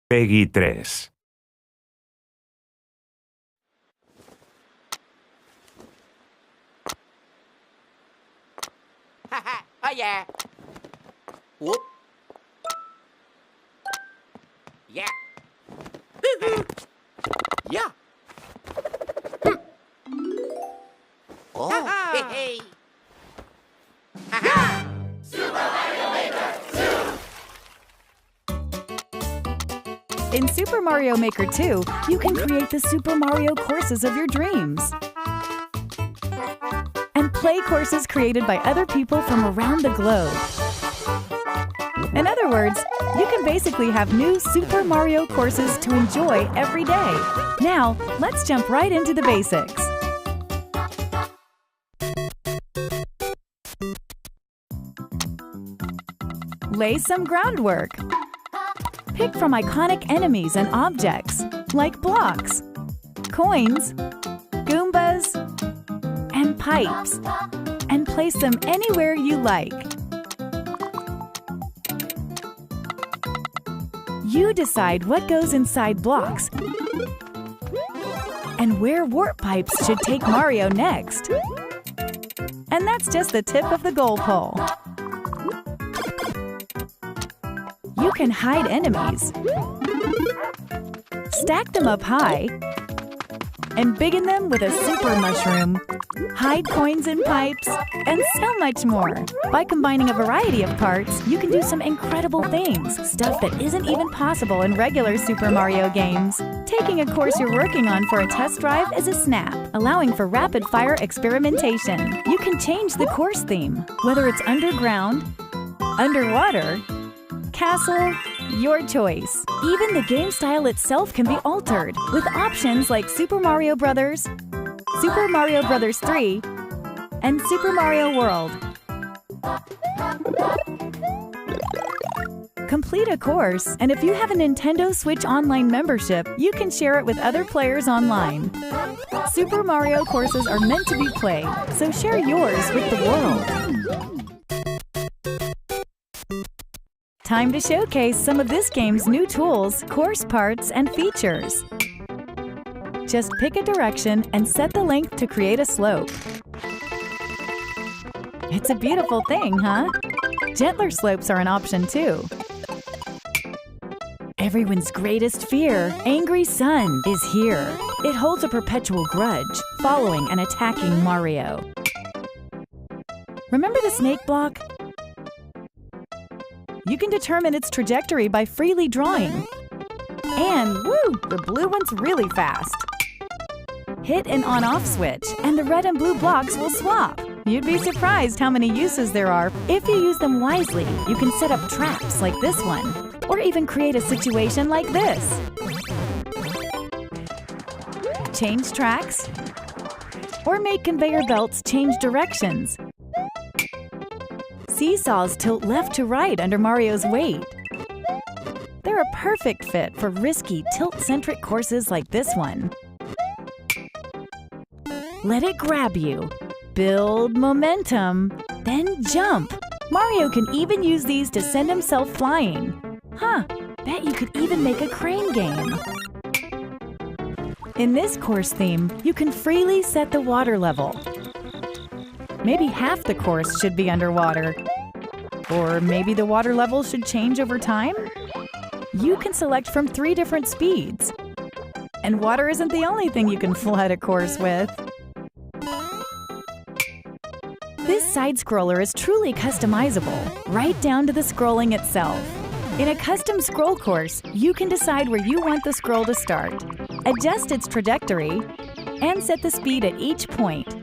Peggy 3. Oh yeah. Whoop. Yeah. Yeah. Oh. Hey, hey. Ha-ha. In Super Mario Maker 2, you can create the Super Mario courses of your dreams. And play courses created by other people from around the globe. In other words, you can basically have new Super Mario courses to enjoy every day. Now, let's jump right into the basics. Lay some groundwork. Pick from iconic enemies and objects, like blocks, coins, Goombas, and pipes, and place them anywhere you like. You decide what goes inside blocks and where warp pipes should take Mario next. And that's just the tip of the goal pole. You can hide enemies, stack them up high, and biggin them with a super mushroom, hide coins in pipes, and so much more. By combining a variety of parts, you can do some incredible things, stuff that isn't even possible in regular Super Mario games. Taking a course you're working on for a test drive is a snap, allowing for rapid-fire experimentation. You can change the course theme, whether it's underground, underwater, castle, your choice. Even the game style itself can be altered with options like Super Mario Bros., Super Mario Bros. 3, and Super Mario World. Complete a course, and if you have a Nintendo Switch Online membership, you can share it with other players online. Super Mario courses are meant to be played, so share yours with the world. Time to showcase some of this game's new tools, course parts, and features. Just pick a direction and set the length to create a slope. It's a beautiful thing, huh? Gentler slopes are an option too. Everyone's greatest fear, Angry Sun, is here. It holds a perpetual grudge, following and attacking Mario. Remember the snake block? You can determine its trajectory by freely drawing. And woo, the blue one's really fast. Hit an on-off switch, and the red and blue blocks will swap. You'd be surprised how many uses there are. If you use them wisely, you can set up traps like this one, or even create a situation like this. Change tracks, or make conveyor belts change directions. Seesaws tilt left to right under Mario's weight. They're a perfect fit for risky, tilt-centric courses like this one. Let it grab you. Build momentum, then jump. Mario can even use these to send himself flying. Huh, bet you could even make a crane game. In this course theme, you can freely set the water level. Maybe half the course should be underwater. Or maybe the water level should change over time? You can select from 3 different speeds. And water isn't the only thing you can flood a course with. This side-scroller is truly customizable, right down to the scrolling itself. In a custom scroll course, you can decide where you want the scroll to start, adjust its trajectory, and set the speed at each point.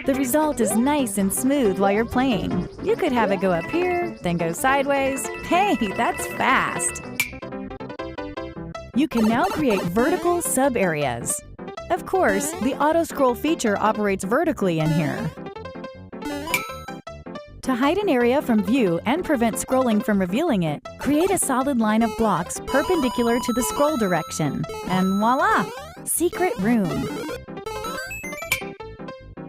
The result is nice and smooth while you're playing. You could have it go up here, then go sideways. Hey, that's fast! You can now create vertical sub-areas. Of course, the auto-scroll feature operates vertically in here. To hide an area from view and prevent scrolling from revealing it, create a solid line of blocks perpendicular to the scroll direction. And voila! Secret room.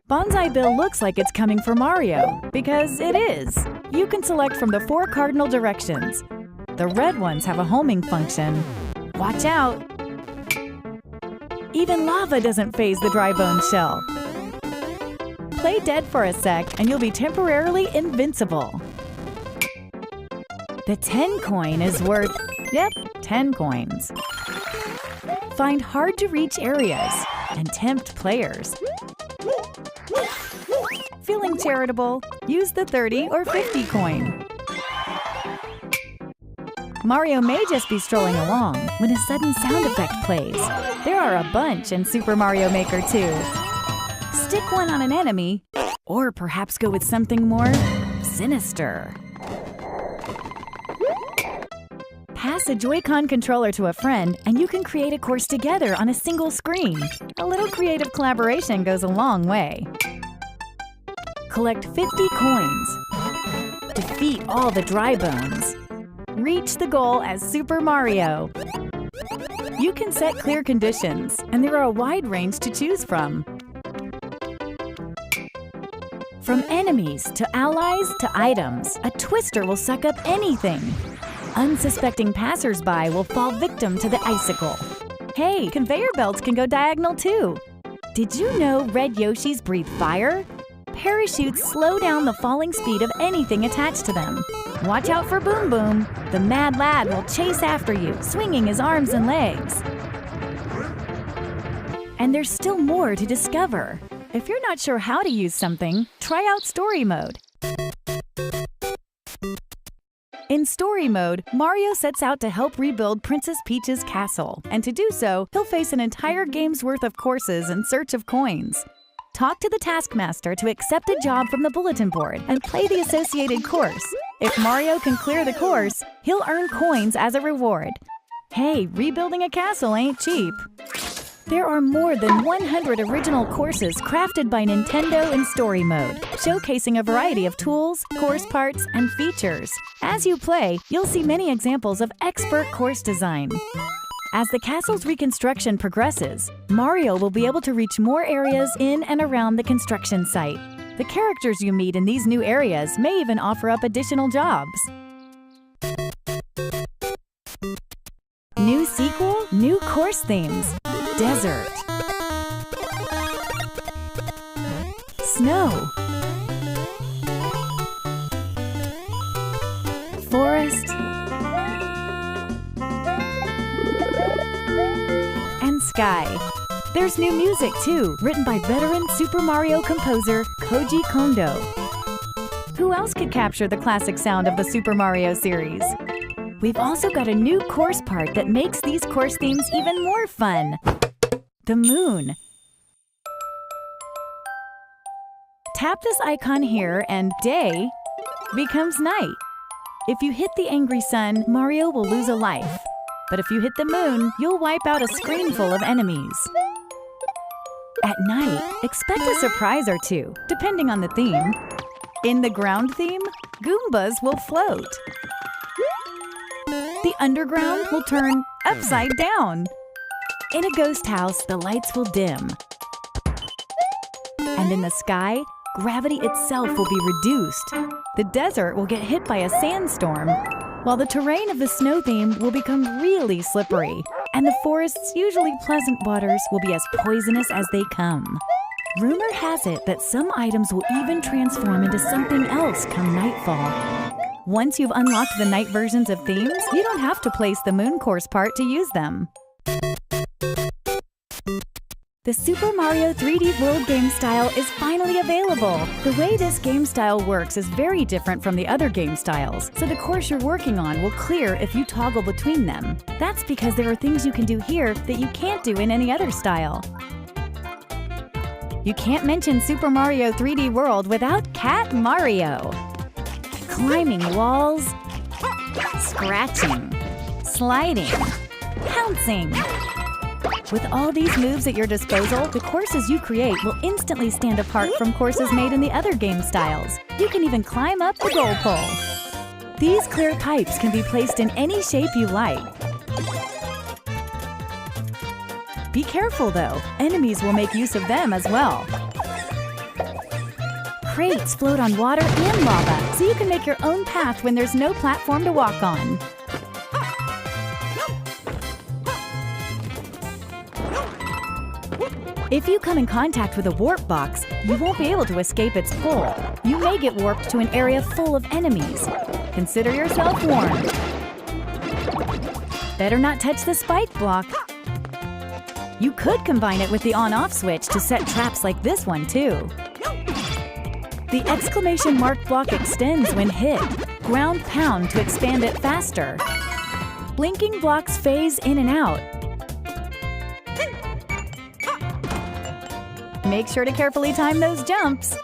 Bonsai Bill looks like it's coming for Mario, because it is. You can select from the 4 cardinal directions. The red ones have a homing function. Watch out! Even lava doesn't faze the dry bone shell. Play dead for a sec and you'll be temporarily invincible. The 10 coin is worth, 10 coins. Find hard-to-reach areas and tempt players. Feeling charitable? Use the 30 or 50 coin. Mario may just be strolling along when a sudden sound effect plays. There are a bunch in Super Mario Maker 2. Stick one on an enemy, or perhaps go with something more sinister. Pass a Joy-Con controller to a friend and you can create a course together on a single screen. A little creative collaboration goes a long way. Collect 50 coins. Defeat all the dry bones. Reach the goal as Super Mario. You can set clear conditions, and there are a wide range to choose from. From enemies to allies to items, a twister will suck up anything. Unsuspecting passers-by will fall victim to the icicle. Hey, conveyor belts can go diagonal too. Did you know red Yoshis breathe fire? Parachutes slow down the falling speed of anything attached to them. Watch out for Boom Boom. The mad lad will chase after you, swinging his arms and legs. And there's still more to discover. If you're not sure how to use something, try out Story Mode. In Story Mode, Mario sets out to help rebuild Princess Peach's castle, and to do so, he'll face an entire game's worth of courses in search of coins. Talk to the Taskmaster to accept a job from the bulletin board and play the associated course. If Mario can clear the course, he'll earn coins as a reward. Hey, rebuilding a castle ain't cheap. There are more than 100 original courses crafted by Nintendo in Story Mode, showcasing a variety of tools, course parts, and features. As you play, you'll see many examples of expert course design. As the castle's reconstruction progresses, Mario will be able to reach more areas in and around the construction site. The characters you meet in these new areas may even offer up additional jobs. New sequel, new course themes. Desert. Snow. Forest. And sky. There's new music too, written by veteran Super Mario composer Koji Kondo. Who else could capture the classic sound of the Super Mario series? We've also got a new course part that makes these course themes even more fun. The moon. Tap this icon here and day becomes night. If you hit the angry sun, Mario will lose a life. But if you hit the moon, you'll wipe out a screen full of enemies. At night, expect a surprise or two, depending on the theme. In the ground theme, Goombas will float. The underground will turn upside down. In a ghost house, the lights will dim. And in the sky, gravity itself will be reduced. The desert will get hit by a sandstorm, while the terrain of the snow theme will become really slippery. And the forest's usually pleasant waters will be as poisonous as they come. Rumor has it that some items will even transform into something else come nightfall. Once you've unlocked the night versions of themes, you don't have to place the moon course part to use them. The Super Mario 3D World game style is finally available. The way this game style works is very different from the other game styles, so the course you're working on will clear if you toggle between them. That's because there are things you can do here that you can't do in any other style. You can't mention Super Mario 3D World without Cat Mario. Climbing walls, scratching, sliding, pouncing. With all these moves at your disposal, the courses you create will instantly stand apart from courses made in the other game styles. You can even climb up the goal pole. These clear pipes can be placed in any shape you like. Be careful though, enemies will make use of them as well. Crates float on water and lava, so you can make your own path when there's no platform to walk on. If you come in contact with a warp box, you won't be able to escape its pull. You may get warped to an area full of enemies. Consider yourself warned. Better not touch the spike block. You could combine it with the on-off switch to set traps like this one, too. The exclamation mark block extends when hit. Ground pound to expand it faster. Blinking blocks phase in and out. Make sure to carefully time those jumps.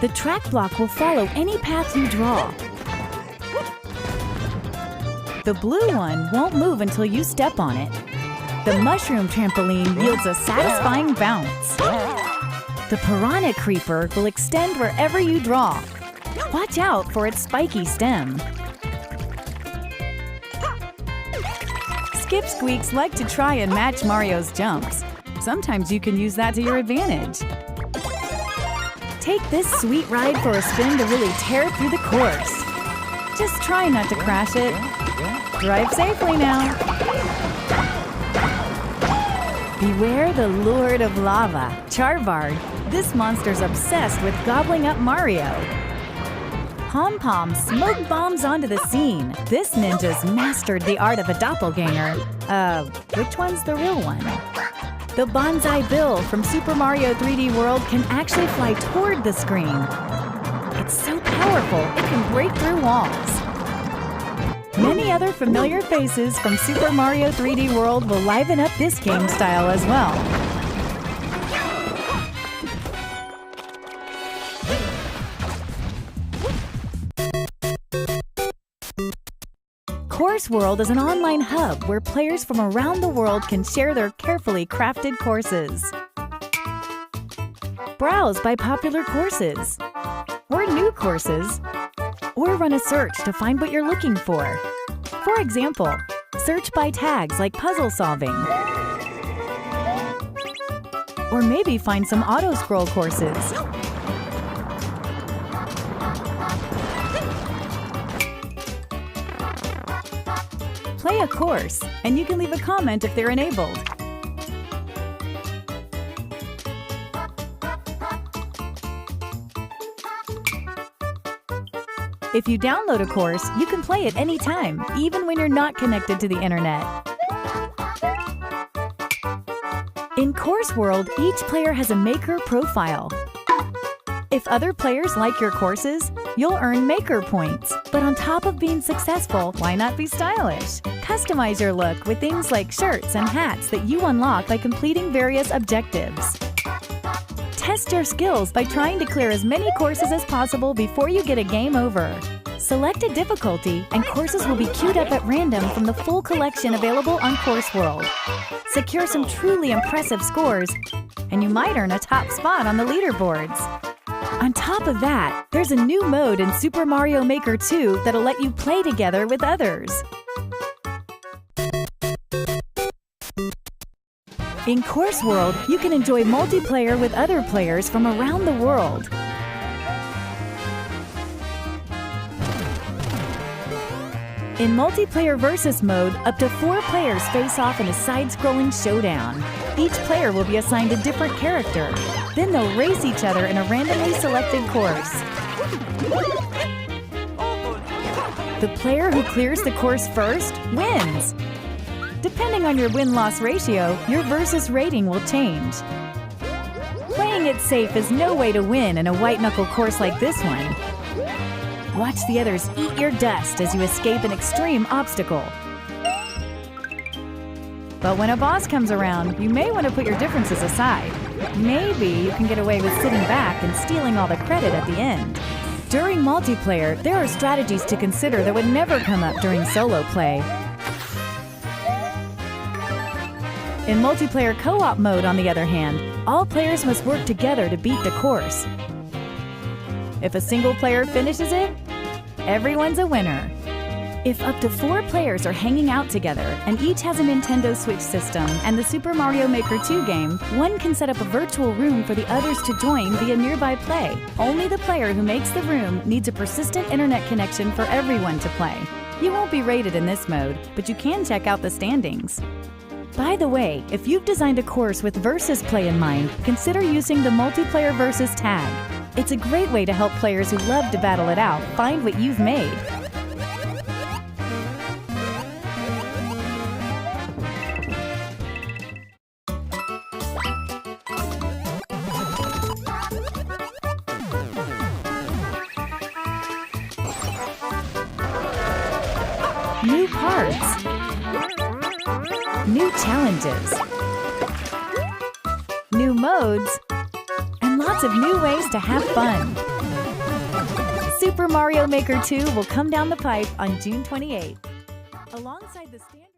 The track block will follow any path you draw. The blue one won't move until you step on it. The mushroom trampoline yields a satisfying bounce. The piranha creeper will extend wherever you draw. Watch out for its spiky stem. Skip Squeaks like to try and match Mario's jumps. Sometimes you can use that to your advantage. Take this sweet ride for a spin to really tear through the course. Just try not to crash it. Drive safely now. Beware the Lord of Lava, Charvard. This monster's obsessed with gobbling up Mario. Pom Pom smoke bombs onto the scene. This ninja's mastered the art of a doppelganger. Which one's the real one? The Bonsai Bill from Super Mario 3D World can actually fly toward the screen. It's so powerful, it can break through walls. Many other familiar faces from Super Mario 3D World will liven up this game style as well. Course World is an online hub where players from around the world can share their carefully crafted courses. Browse by popular courses, or new courses, or run a search to find what you're looking for. For example, search by tags like puzzle solving. Or maybe find some auto-scroll courses. Play a course, and you can leave a comment if they're enabled. If you download a course, you can play it anytime, even when you're not connected to the internet. In Course World, each player has a maker profile. If other players like your courses, you'll earn maker points. But on top of being successful, why not be stylish? Customize your look with things like shirts and hats that you unlock by completing various objectives. Test your skills by trying to clear as many courses as possible before you get a game over. Select a difficulty, and courses will be queued up at random from the full collection available on Course World. Secure some truly impressive scores, and you might earn a top spot on the leaderboards. On top of that, there's a new mode in Super Mario Maker 2 that'll let you play together with others. In Course World, you can enjoy multiplayer with other players from around the world. In multiplayer versus mode, up to 4 players face off in a side-scrolling showdown. Each player will be assigned a different character. Then they'll race each other in a randomly selected course. The player who clears the course first wins. Depending on your win-loss ratio, your versus rating will change. Playing it safe is no way to win in a white-knuckle course like this one. Watch the others eat your dust as you escape an extreme obstacle. But when a boss comes around, you may want to put your differences aside. Maybe you can get away with sitting back and stealing all the credit at the end. During multiplayer, there are strategies to consider that would never come up during solo play. In multiplayer co-op mode, on the other hand, all players must work together to beat the course. If a single player finishes it, everyone's a winner. If up to 4 players are hanging out together and each has a Nintendo Switch system and the Super Mario Maker 2 game, one can set up a virtual room for the others to join via nearby play. Only the player who makes the room needs a persistent internet connection for everyone to play. You won't be rated in this mode, but you can check out the standings. By the way, if you've designed a course with versus play in mind, consider using the multiplayer versus tag. It's a great way to help players who love to battle it out find what you've made. New parts, new challenges, new modes, and lots of new ways to have fun. Super Mario Maker 2 will come down the pipe on June 28th. Alongside the standard